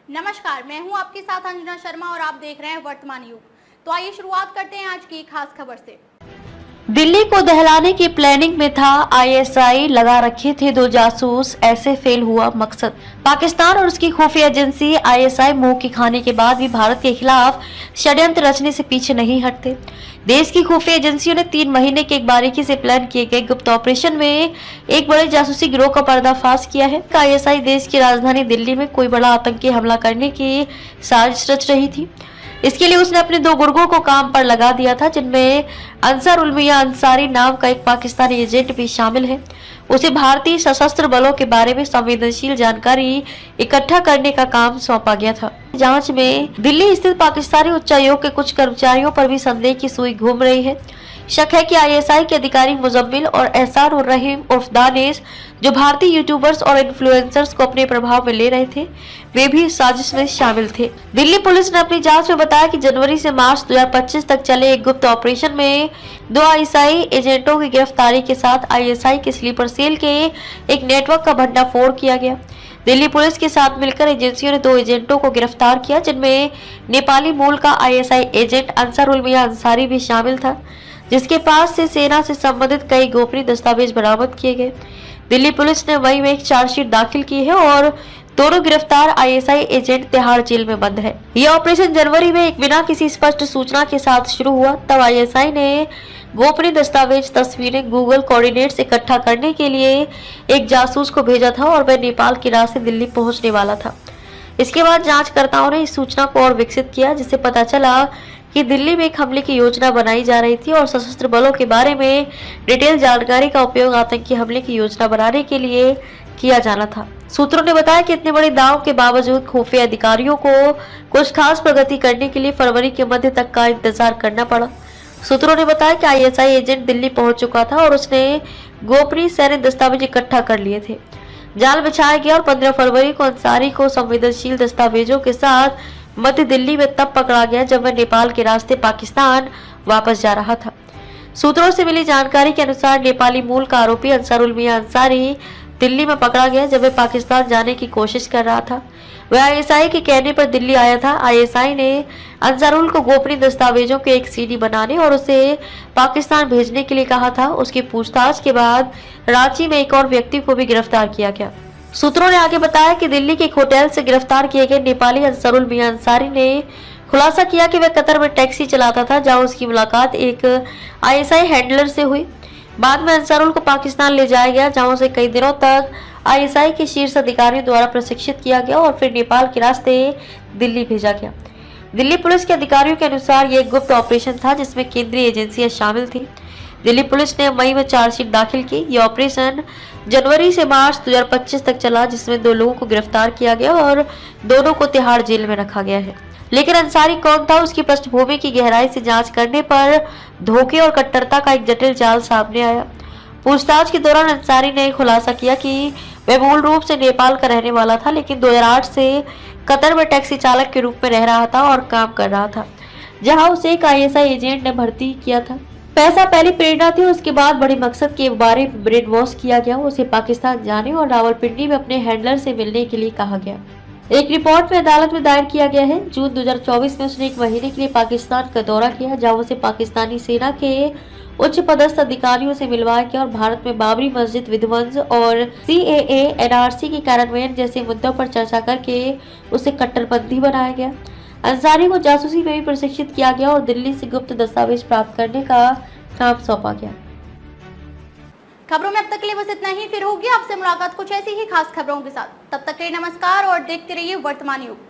नमस्कार, मैं हूं आपके साथ अंजना शर्मा और आप देख रहे हैं वर्तमान युग। तो आइए शुरुआत करते हैं आज की खास खबर से। दिल्ली को दहलाने की प्लानिंग में था आईएसआई, लगा रखे थे दो जासूस, ऐसे फेल हुआ मकसद। पाकिस्तान और उसकी खुफिया एजेंसी आईएसआई मुंह की खाने के बाद भी भारत के खिलाफ षड्यंत्र रचने से पीछे नहीं हटते। देश की खुफिया एजेंसियों ने 3 महीने के एक बारीकी से प्लान किए गए गुप्त ऑपरेशन में एक बड़े जासूसी गिरोह का पर्दाफाश किया है। आईएसआई देश की राजधानी दिल्ली में कोई बड़ा आतंकी हमला करने की साजिश रच रही थी। इसके लिए उसने अपने 2 गुर्गों को काम पर लगा दिया था, जिनमें अंसार उल मियां अंसारी नाम का एक पाकिस्तानी एजेंट भी शामिल है। उसे भारतीय सशस्त्र बलों के बारे में संवेदनशील जानकारी इकट्ठा करने का काम सौंपा गया था। जांच में दिल्ली स्थित पाकिस्तानी उच्चायोग के कुछ कर्मचारियों पर भी संदेह की सुई घूम रही है। शक है कि आईएसआई के अधिकारी मुजम्मिल और एहसान उर रहीम उर्फ दानिश, जो भारतीय यूट्यूबर्स और इन्फ्लुएंसर्स को अपने प्रभाव में ले रहे थे, वे भी इस साजिश में शामिल थे। दिल्ली पुलिस ने अपनी जांच में बताया कि जनवरी से मार्च 2025 तक चले एक गुप्त ऑपरेशन में 2 आईएसआई एजेंटों की गिरफ्तारी के साथ आईएसआई के स्लीपर सेल के एक नेटवर्क का भंडाफोड़ किया गया। दिल्ली पुलिस के साथ मिलकर एजेंसियों ने 2 एजेंटों को गिरफ्तार किया, जिनमें नेपाली मूल का आईएसआई एजेंट अंसार उल मियां अंसारी भी शामिल था, जिसके पास से सेना से संबंधित कई गोपनीय दस्तावेज बरामद किए गए। दिल्ली पुलिस ने मई में एक चार्जशीट दाखिल की है और दोनों गिरफ्तार आईएसआई एजेंट तिहाड़ जेल में बंद है। यह ऑपरेशन जनवरी में एक बिना किसी स्पष्ट सूचना के साथ शुरू हुआ। तब आईएसआई ने गोपनीय दस्तावेज, तस्वीरें, गूगल कोऑर्डिनेट्स इकट्ठा करने के लिए एक जासूस को भेजा था और वह नेपाल की राह से दिल्ली पहुंचने वाला था। इसके बाद जांचकर्ताओं ने इस सूचना को और विकसित किया, जिससे पता चला कि दिल्ली में एक हमले की योजना बनाई जा रही थी और सशस्त्र बलों के बारे में डिटेल जानकारी का उपयोग आतंकी हमले की योजना बनाने के लिए किया जाना था। सूत्रों ने बताया कि इतने बड़े दांव के बावजूद खुफिया अधिकारियों को कुछ खास प्रगति करने के लिए फरवरी के मध्य तक का इंतजार करना पड़ा। सूत्रों ने बताया कि आईएसआई एजेंट दिल्ली पहुंच चुका था और उसने गोपनीय सैन्य दस्तावेज इकट्ठा कर लिए थे। जाल बिछाया गया और 15 फरवरी को अंसारी को संवेदनशील दस्तावेजों के साथ मध्य दिल्ली में तब पकड़ा गया जब वह नेपाल के रास्ते पाकिस्तान वापस जा रहा था। सूत्रों से मिली जानकारी के अनुसार नेपाली मूल का आरोपी अंसार उल मियां अंसारी दिल्ली में पकड़ा गया जब वह पाकिस्तान जाने की कोशिश कर रहा था। वह आईएसआई के कहने पर दिल्ली आया था। आईएसआई ने अंसारुल को गोपनीय दस्तावेजों के एक सीडी बनाने और उसे पाकिस्तान भेजने के लिए कहा था। उसकी पूछताछ के बाद रांची में एक और व्यक्ति को भी गिरफ्तार किया गया। सूत्रों ने आगे बताया कि दिल्ली के एक होटल से गिरफ्तार किए गए नेपाली अंसार उल मियां अंसारी ने खुलासा किया कि वह कतर में टैक्सी चलाता था, जहां उसकी मुलाकात एक आईएसआई हैंडलर से हुई। बाद में अंसारुल को पाकिस्तान ले जाया गया, जहां उसे कई दिनों तक आईएसआई के शीर्ष अधिकारियों द्वारा प्रशिक्षित किया गया और फिर नेपाल के रास्ते दिल्ली भेजा गया। दिल्ली पुलिस के अधिकारियों के अनुसार यह एक गुप्त ऑपरेशन था जिसमें केंद्रीय एजेंसियां शामिल थी। दिल्ली पुलिस ने मई में चार्जशीट दाखिल की। यह ऑपरेशन जनवरी से मार्च 2025 तक चला, जिसमें 2 लोगों को गिरफ्तार किया गया और दोनों को तिहाड़ जेल में रखा गया है। लेकिन अंसारी कौन था, उसकी पृष्ठभूमि की गहराई से जांच करने पर धोखे और कट्टरता का एक जटिल जाल सामने आया। पूछताछ के दौरान अंसारी ने खुलासा किया कि वह मूल रूप से नेपाल का रहने वाला था, लेकिन 2008 से कतर में टैक्सी चालक के रूप में रह रहा था और काम कर रहा था, जहां उसे एक आईएसआई एजेंट ने भर्ती किया था। पैसा पहली प्रेरणा थी, उसके बाद बड़े मकसद के बारे में ब्रेन वॉश किया गया। उसे पाकिस्तान जाने और रावलपिंडी में अपने हैंडलर से मिलने के लिए कहा गया। एक रिपोर्ट में अदालत में दायर किया गया है। जून 2024 में उसने 1 महीने के लिए पाकिस्तान का दौरा किया, जहां उसे पाकिस्तानी सेना के उच्च पदस्थ अधिकारियों से मिलवाया गया और भारत में बाबरी मस्जिद विध्वंस और सीएए, एनआरसी के कार्यान्वयन जैसे मुद्दों पर चर्चा करके उसे कट्टरपंथी बनाया गया। अंसारी को जासूसी में भी प्रशिक्षित किया गया और दिल्ली से गुप्त दस्तावेज प्राप्त करने का काम सौंपा गया। खबरों में अब तक के लिए बस इतना ही। फिर होगी आपसे मुलाकात कुछ ऐसी ही खास खबरों के साथ। तब तक के लिए नमस्कार और देखते रहिए वर्तमान युग।